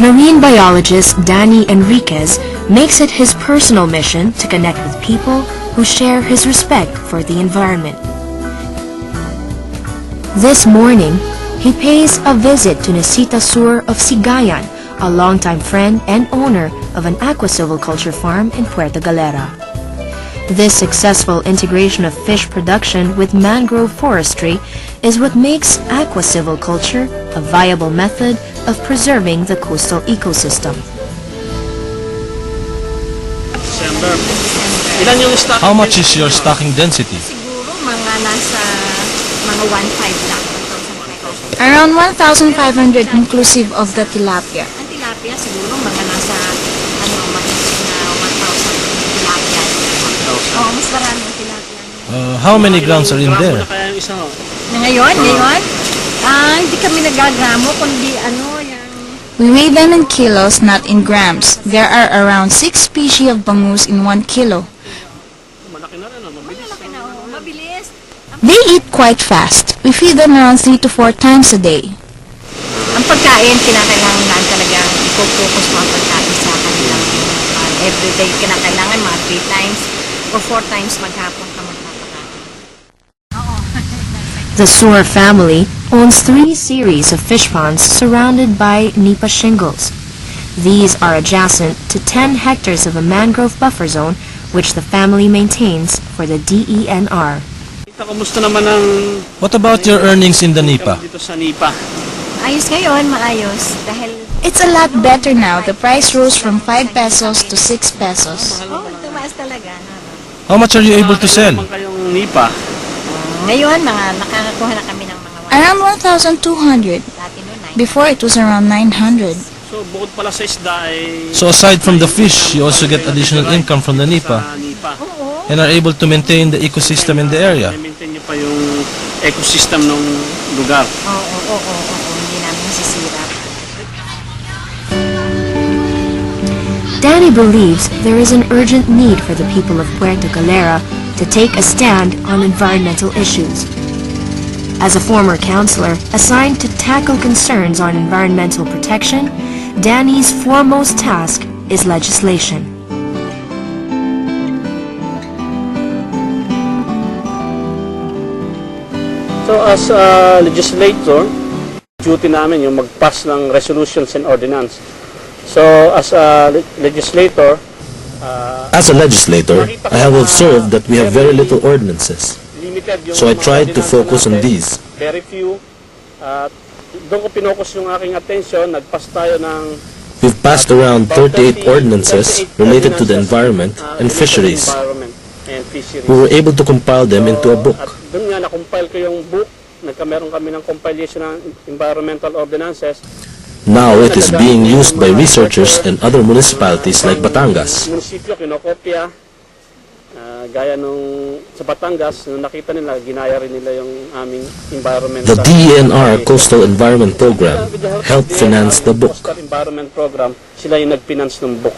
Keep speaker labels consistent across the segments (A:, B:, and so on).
A: Marine biologist Danny Enriquez makes it his personal mission to connect with people who share his respect for the environment. This morning, he pays a visit to Nesita Sur of Sigayan, a longtime friend and owner of an aquasilviculture farm in Puerto Galera. This successful integration of fish production with mangrove forestry is what makes aquasilviculture a viable method of preserving the coastal ecosystem.
B: How much is your stocking density?
C: Siguro mga nasa mga 1.5 lang.
D: Around 1,500 inclusive of the tilapia.
C: Ang tilapia siguro mga nasa mahigit na 1,000 tilapia. Oo, mas marami ang tilapia.
B: How many grams are in there?
C: Ngayon? Hindi kami nagagramo, kundi yan.
D: We weigh them in kilos, not in grams. There are around 6 species of bangus in 1 kilo.
C: Malaki na, mabilis.
D: They eat quite fast. We feed them around 3 to 4 times a day.
C: Ang pagkain, kinakailangan talaga i-focus mo ang pagkain sa kanilang everyday. Kinakailangan mga 3 times or 4 times maghapon ka magpapakain.
A: The Sur family owns 3 series of fish ponds surrounded by nipa shingles. These are adjacent to 10 hectares of a mangrove buffer zone which the family maintains for the DENR.
B: What about your earnings in the nipa?
C: Ayos ngayon, maayos. Dahil
D: It's a lot better now. The price rose from 5 pesos to 6 pesos.
C: tumaas talaga.
B: How much are you able to sell?
C: Ngayon, nakakakuha na kami ng mga
D: Around 1,200.
C: dati noon.
D: Before it was around 900.
B: So aside from the fish, you also get additional income from the nipa and are able to maintain the ecosystem in the area.
E: Maintain niyo pa yung ecosystem ng lugar.
C: Oo, hindi namin nasisira.
A: Danny believes there is an urgent need for the people of Puerto Galera to take a stand on environmental issues. As a former counselor assigned to tackle concerns on environmental protection, Danny's foremost task is legislation.
E: So as a legislator, duty namin yung mag-pass ng resolutions and ordinance. So as a legislator,
F: I have observed that we have very little ordinances. So I tried to focus on these.
E: Very few. Doon ko pinocus yung aking attention, nag-pass tayo ng
F: We've passed around 38 ordinances related to the environment and fisheries. We were able to compile them into a book.
E: At doon nga na-compile ko yung book, nagkameron kami ng compilation ng environmental ordinances.
F: Now it is being used by researchers and other municipalities like Batangas.
E: Munisipyo kinokopya, gaya nung sa Batangas, nung nakita nila, ginaya rin nila yung aming environmental.
F: The DENR Coastal Environment Program helped finance the book.
E: Coastal Environment Program, sila yung nag-finance ng book.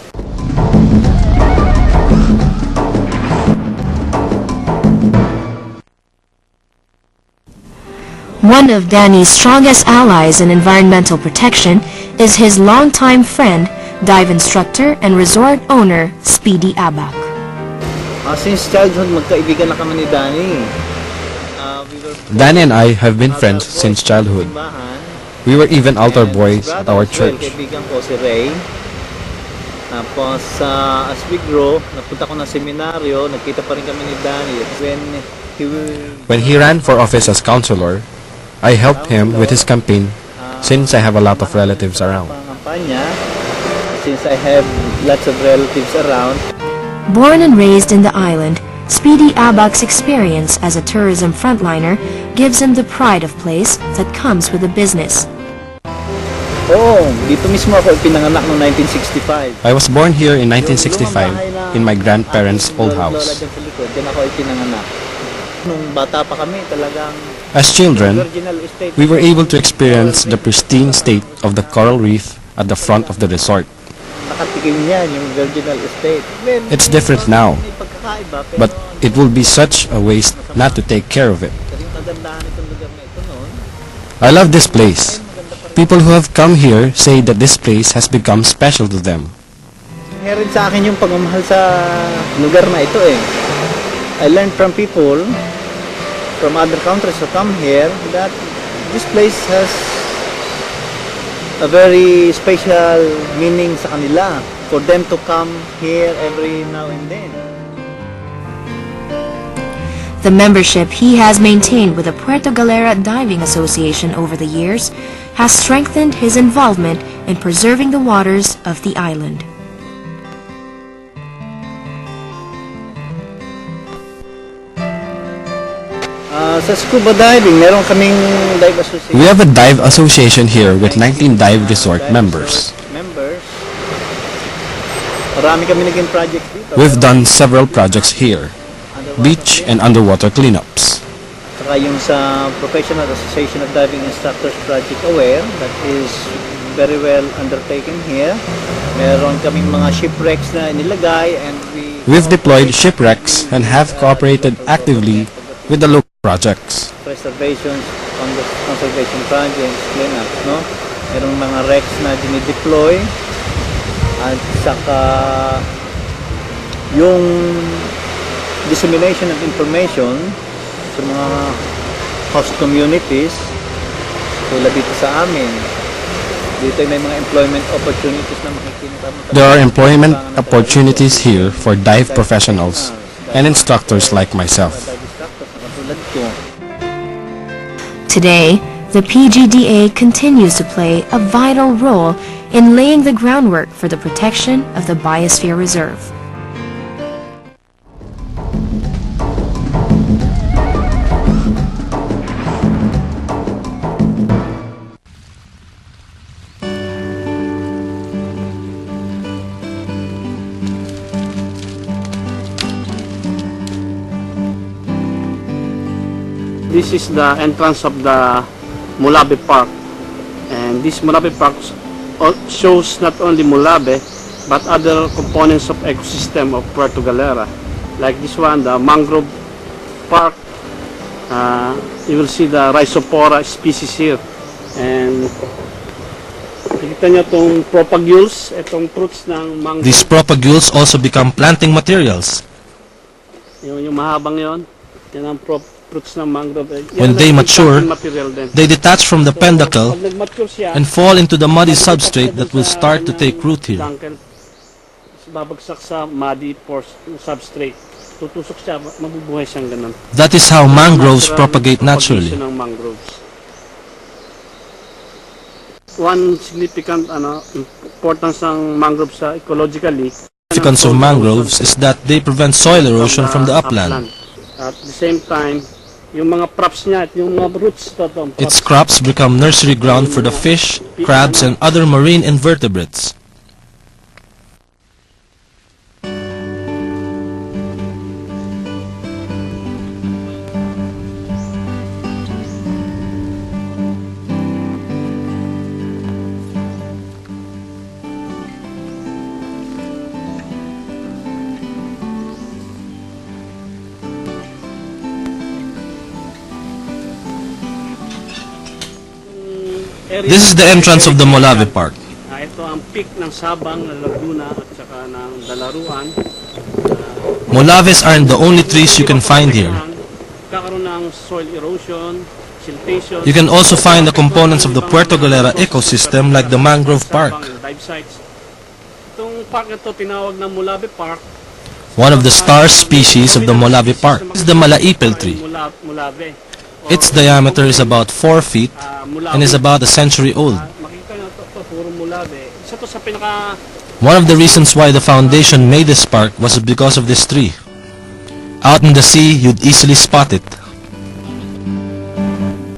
A: One of Danny's strongest allies in environmental protection is his longtime friend, dive instructor and resort owner, Speedy Abak.
G: Since childhood, magkaibigan na kami ni Danny.
H: Danny and I have been friends since childhood. We were even altar boys at our church.
G: Kaibigan ko si Ray. Tapos, as we grow, napunta ko ng seminaryo, nagkita pa rin kami ni Danny.
H: When he ran for office as councilor, I helped him with his campaign since I have a lot of relatives around.
G: Since I have lots of relatives around.
A: Born and raised in the island, Speedy Abak's experience as a tourism frontliner gives him the pride of place that comes with a business.
G: Dito mismo ako pinanganak noong 1965.
H: I was born here in 1965 in my grandparents' old house.
G: Diyan ako pinanganak. Nung bata pa kami, talagang
H: As children, we were able to experience the pristine state of the coral reef at the front of the resort.
G: nakatikim niyan, yung virginal estate.
H: It's different now, but it will be such a waste not to take care of it. I love this place. People who have come here say that this place has become special to them.
G: Meron sa akin yung pagmamahal sa lugar na ito eh. I learned from people from other countries who come here that this place has a very special meaning sa kanila for them to come here every now and then.
A: The membership he has maintained with the Puerto Galera Diving Association over the years has strengthened his involvement in preserving the waters of the island.
G: Sa scuba diving, meron kaming dive association.
H: We have a dive association here with 19 dive resort members.
G: Marami kami naging project dito.
H: We've done several projects here, beach and underwater cleanups.
G: Saka yung sa Professional Association of Diving Instructors Project Aware, that is very well undertaken here. Meron kaming mga shipwrecks na inilagay and
H: We've deployed shipwrecks and have cooperated actively with the local projects.
G: Preservations, conservation projects, cleanups, no? Merong mga wrecks na dinideploy at saka yung dissemination of information sa mga host communities tulad dito sa amin. Dito may mga employment opportunities na makikita mo.
H: There are employment opportunities here for dive professionals and instructors like myself.
A: Today, the PGDA continues to play a vital role in laying the groundwork for the protection of the Biosphere Reserve.
E: This is the entrance of the Molave Park, and this Molave Park shows not only Molave but other components of ecosystem of Puerto Galera, like this one, the mangrove park. You will see the Rhizopora species here, and nakita nyo itong propagules, itong fruits ng mangrove.
B: These propagules also become planting materials.
E: Yung mahabang yon, yan ang fruits ng mangrove.
B: When they mature, they detach from the peduncle and fall into the muddy substrate that will start to take root here.
E: Babagsak sa muddy substrate. Tutusok siya, mabubuhay siyang ganun.
B: That is how mangroves propagate naturally.
E: One significant importance ng mangrove sa ecologically.
B: The significance of mangroves is that they prevent soil erosion from the upland.
E: At the same time, yung mga props niya, yung mga roots
B: its crops become nursery ground for the fish, crabs, and other marine invertebrates. This is the entrance of the Molave Park.
E: Ito ang peak ng Sabang, ng Laguna at saka ng Dalaruan.
B: Molaves aren't the only trees you can find here.
E: Kakaroon ng soil erosion, siltation.
B: You can also find the components of the Puerto Galera ecosystem like the mangrove park.
E: Itong park ito tinawag na Molave Park.
B: One of the star species of the Molave Park is the malaipil tree.
E: Molave.
B: Its diameter is about 4 feet and is about a century old. One of the reasons why the foundation made this park was because of this tree. Out in the sea, you'd easily spot it.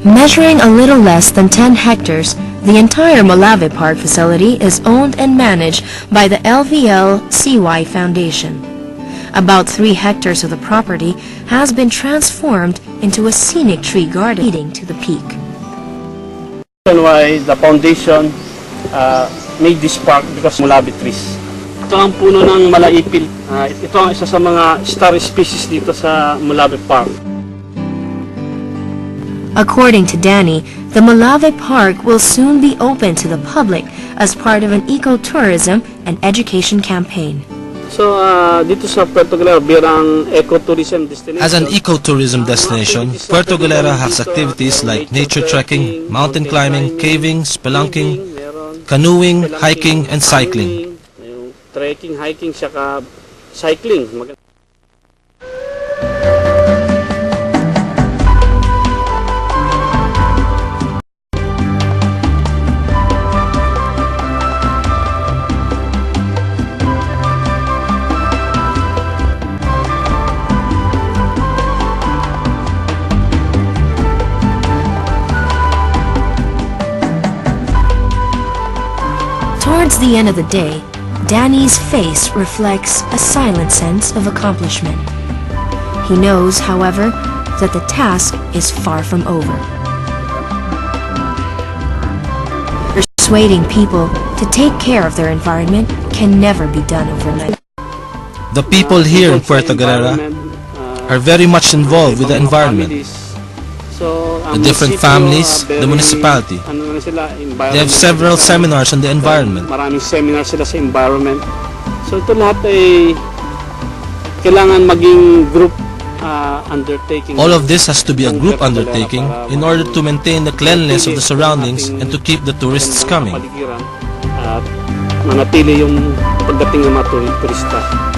A: Measuring a little less than 10 hectares, the entire Molave Park facility is owned and managed by the LVL CY Foundation. About 3 hectares of the property has been transformed into a scenic tree garden leading to the peak.
E: Why the foundation made this park because Molave trees. Ito ang puno ng malaipil. Ito ang isa sa mga star species dito sa Molave Park.
A: According to Danny, the Molave Park will soon be open to the public as part of an ecotourism and education campaign.
E: So, dito sa Puerto Galera, bilang ecotourism destination.
B: As an ecotourism destination, Puerto Galera has activities like nature trekking, mountain climbing, caving, spelunking, canoeing, hiking, and cycling.
E: Trekking, hiking, saka cycling.
A: Towards the end of the day, Danny's face reflects a silent sense of accomplishment. He knows, however, that the task is far from over. Persuading people to take care of their environment can never be done overnight.
B: The people here in Puerto Galera are very much involved with the environment. The different families, the municipality. They have several seminars on the environment.
E: Maraming seminars sila sa environment. So ito lahat ay kailangan maging group undertaking.
B: All of this has to be a group undertaking in order to maintain the cleanliness of the surroundings and to keep the tourists coming.
E: At manatili yung pagdating ng mga turista.